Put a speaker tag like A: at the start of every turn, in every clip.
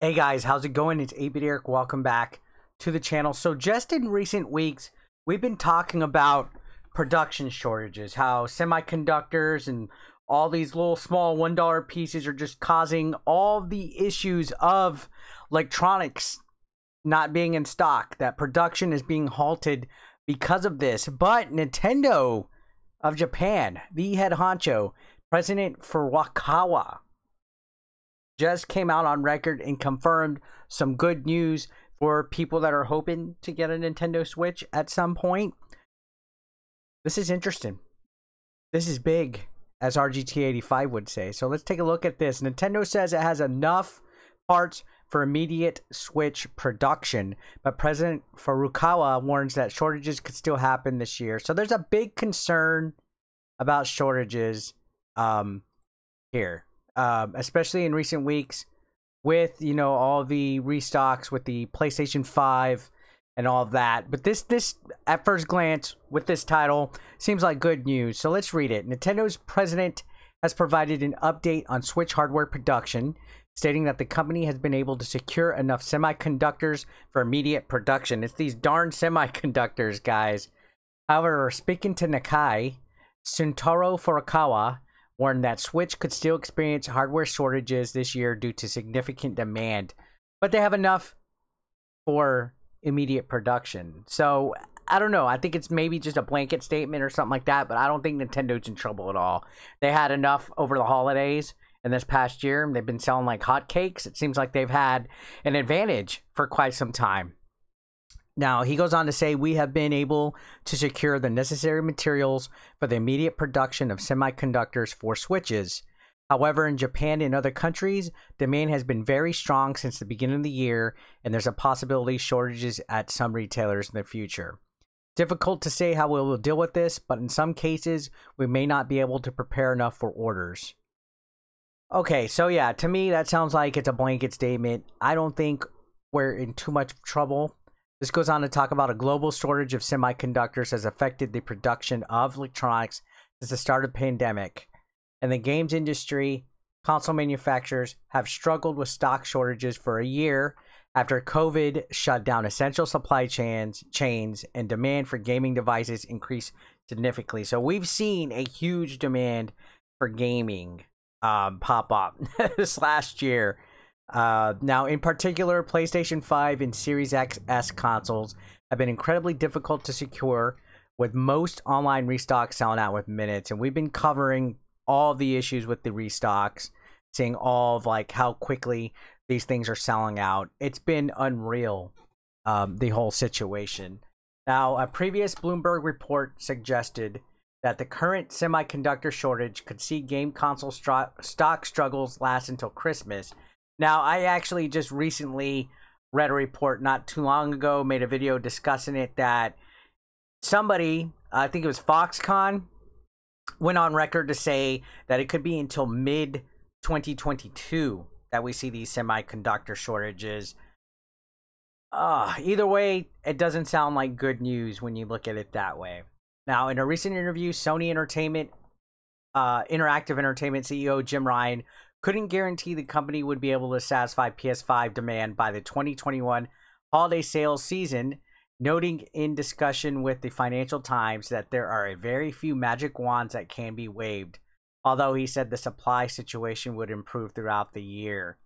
A: Hey guys, how's it going? It's 8-Bit Eric. Welcome back to the channel. So just in recent weeks, we've been talking about production shortages, how semiconductors and all these little small $1 pieces are just causing all the issues of electronics not being in stock, that production is being halted because of this. But Nintendo of Japan, the head honcho, President Furukawa, just came out on record and confirmed some good news for people that are hoping to get a Nintendo Switch at some point. This is interesting. This is big, as RGT85 would say. So let's take a look at this. Nintendo says it has enough parts for immediate Switch production, but President Furukawa warns that shortages could still happen this year. So there's a big concern about shortages here. Especially in recent weeks with, all the restocks with the PlayStation 5 and all of that. But this at first glance with this title seems like good news. So let's read it. Nintendo's president has provided an update on Switch hardware production, stating that the company has been able to secure enough semiconductors for immediate production. It's these darn semiconductors, guys. However, speaking to Nikkei, Suntaro Furukawa warned that Switch could still experience hardware shortages this year due to significant demand, but they have enough for immediate production. So, I don't know. I think it's maybe just a blanket statement or something like that, but I don't think Nintendo's in trouble at all. They had enough over the holidays and this past year. They've been selling like hotcakes. It seems like they've had an advantage for quite some time. Now, he goes on to say, we have been able to secure the necessary materials for the immediate production of semiconductors for Switches. However, in Japan and other countries, demand has been very strong since the beginning of the year, and there's a possibility shortages at some retailers in the future. Difficult to say how we will deal with this, but in some cases, we may not be able to prepare enough for orders. Okay, so yeah, to me, that sounds like it's a blanket statement. I don't think we're in too much trouble. This goes on to talk about a global shortage of semiconductors has affected the production of electronics since the start of the pandemic. In the games industry, console manufacturers have struggled with stock shortages for a year after COVID shut down essential supply chains and demand for gaming devices increased significantly. So we've seen a huge demand for gaming pop up this last year. Now, in particular, PlayStation 5 and Series XS consoles have been incredibly difficult to secure, with most online restocks selling out with minutes. And we've been covering all the issues with the restocks, seeing all of like how quickly these things are selling out. It's been unreal, the whole situation. Now, a previous Bloomberg report suggested that the current semiconductor shortage could see game console stock struggles last until Christmas. Now, I actually just recently read a report not too long ago, made a video discussing it, that somebody, I think it was Foxconn, went on record to say that it could be until mid-2022 that we see these semiconductor shortages. Either way, it doesn't sound like good news when you look at it that way. Now, in a recent interview, Sony Interactive Entertainment CEO Jim Ryan couldn't guarantee the company would be able to satisfy PS5 demand by the 2021 holiday sales season, noting in discussion with the Financial Times that there are a very few magic wands that can be waved, although he said the supply situation would improve throughout the year.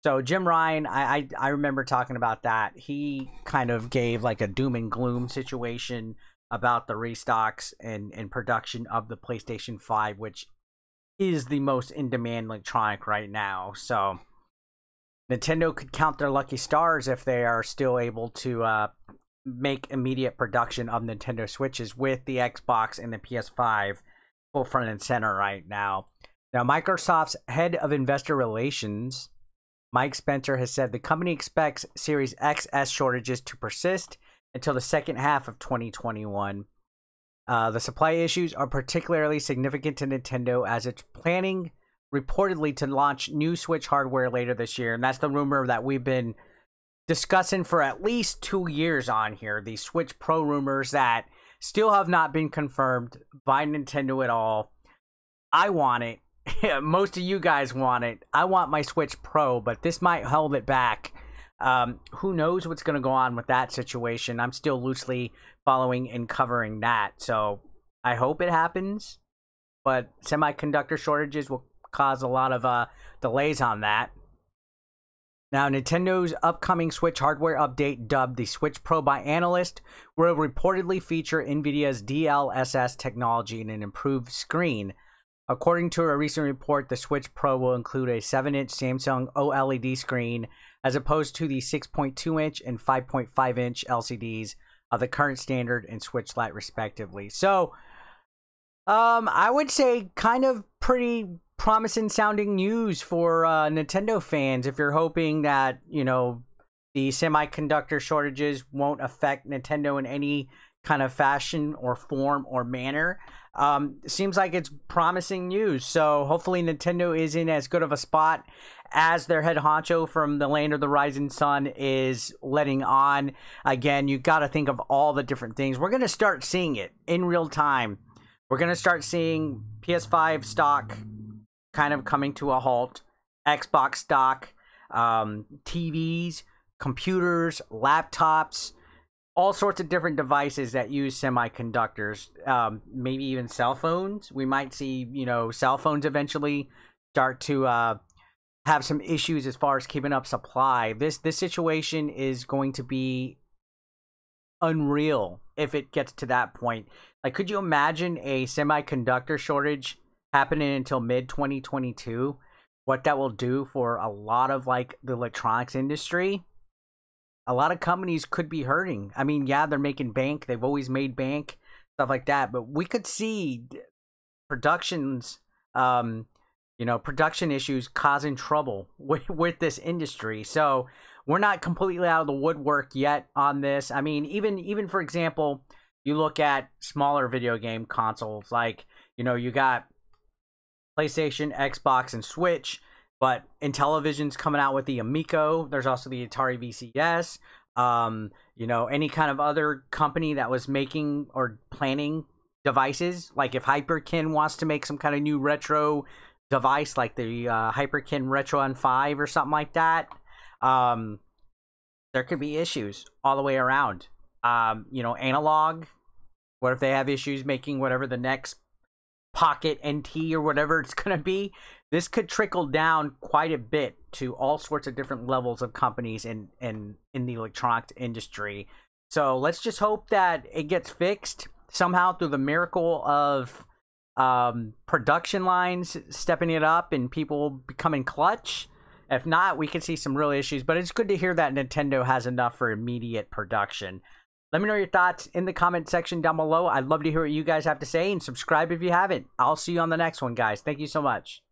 A: So Jim Ryan, I remember talking about that. He kind of gave like a doom and gloom situation about the restocks and production of the PlayStation 5, which is the most in-demand electronic right now. So Nintendo could count their lucky stars if they are still able to make immediate production of Nintendo Switches with the Xbox and the PS5 full front and center right now. Now, Microsoft's head of investor relations, Mike Spencer, has said the company expects Series XS shortages to persist until the second half of 2021. The supply issues are particularly significant to Nintendo as it's planning reportedly to launch new Switch hardware later this year. And that's the rumor that we've been discussing for at least 2 years on here. These Switch Pro rumors that still have not been confirmed by Nintendo at all. I want it. most of you guys want it. I want my Switch Pro, but this might hold it back. Who knows what's going to go on with that situation? I'm still loosely following and covering that, so I hope it happens. But semiconductor shortages will cause a lot of delays on that. Now, Nintendo's upcoming Switch hardware update, dubbed the Switch Pro by analysts, will reportedly feature NVIDIA's DLSS technology and an improved screen. According to a recent report, the Switch Pro will include a 7-inch Samsung OLED screen, as opposed to the 6.2-inch and 5.5-inch LCDs of the current standard and Switch Lite, respectively. So, I would say kind of pretty promising sounding news for Nintendo fans if you're hoping that, you know, the semiconductor shortages won't affect Nintendo in any kind of fashion or form or manner. Seems like it's promising news. So hopefully Nintendo is in as good of a spot as their head honcho from the Land of the Rising Sun is letting on. Again, you got to think of all the different things. We're going to start seeing it in real time. We're going to start seeing PS5 stock kind of coming to a halt, Xbox stock, TVs, computers, laptops, all sorts of different devices that use semiconductors, maybe even cell phones. We might see, you know, cell phones eventually start to have some issues as far as keeping up supply. This situation is going to be unreal if it gets to that point. Like, could you imagine a semiconductor shortage happening until mid-2022? What that will do for a lot of, like, the electronics industry? A lot of companies could be hurting. I mean, yeah, they're making bank. They've always made bank, stuff like that. But we could see productions, you know, production issues causing trouble with this industry. So we're not completely out of the woodwork yet on this. I mean, even for example, you look at smaller video game consoles, like, you know, you got PlayStation, Xbox, and Switch, but Intellivision's coming out with the Amico. There's also the Atari VCS. You know, any kind of other company that was making or planning devices, like if Hyperkin wants to make some kind of new retro device, like the Hyperkin Retron 5 or something like that, there could be issues all the way around. You know, Analog, what if they have issues making whatever the next Pocket NT or whatever it's going to be? This could trickle down quite a bit to all sorts of different levels of companies in the electronics industry. So let's just hope that it gets fixed somehow through the miracle of production lines stepping it up and people becoming clutch. If not, we could see some real issues, but it's good to hear that Nintendo has enough for immediate production. Let me know your thoughts in the comment section down below. I'd love to hear what you guys have to say, and subscribe if you haven't. I'll see you on the next one, guys. Thank you so much.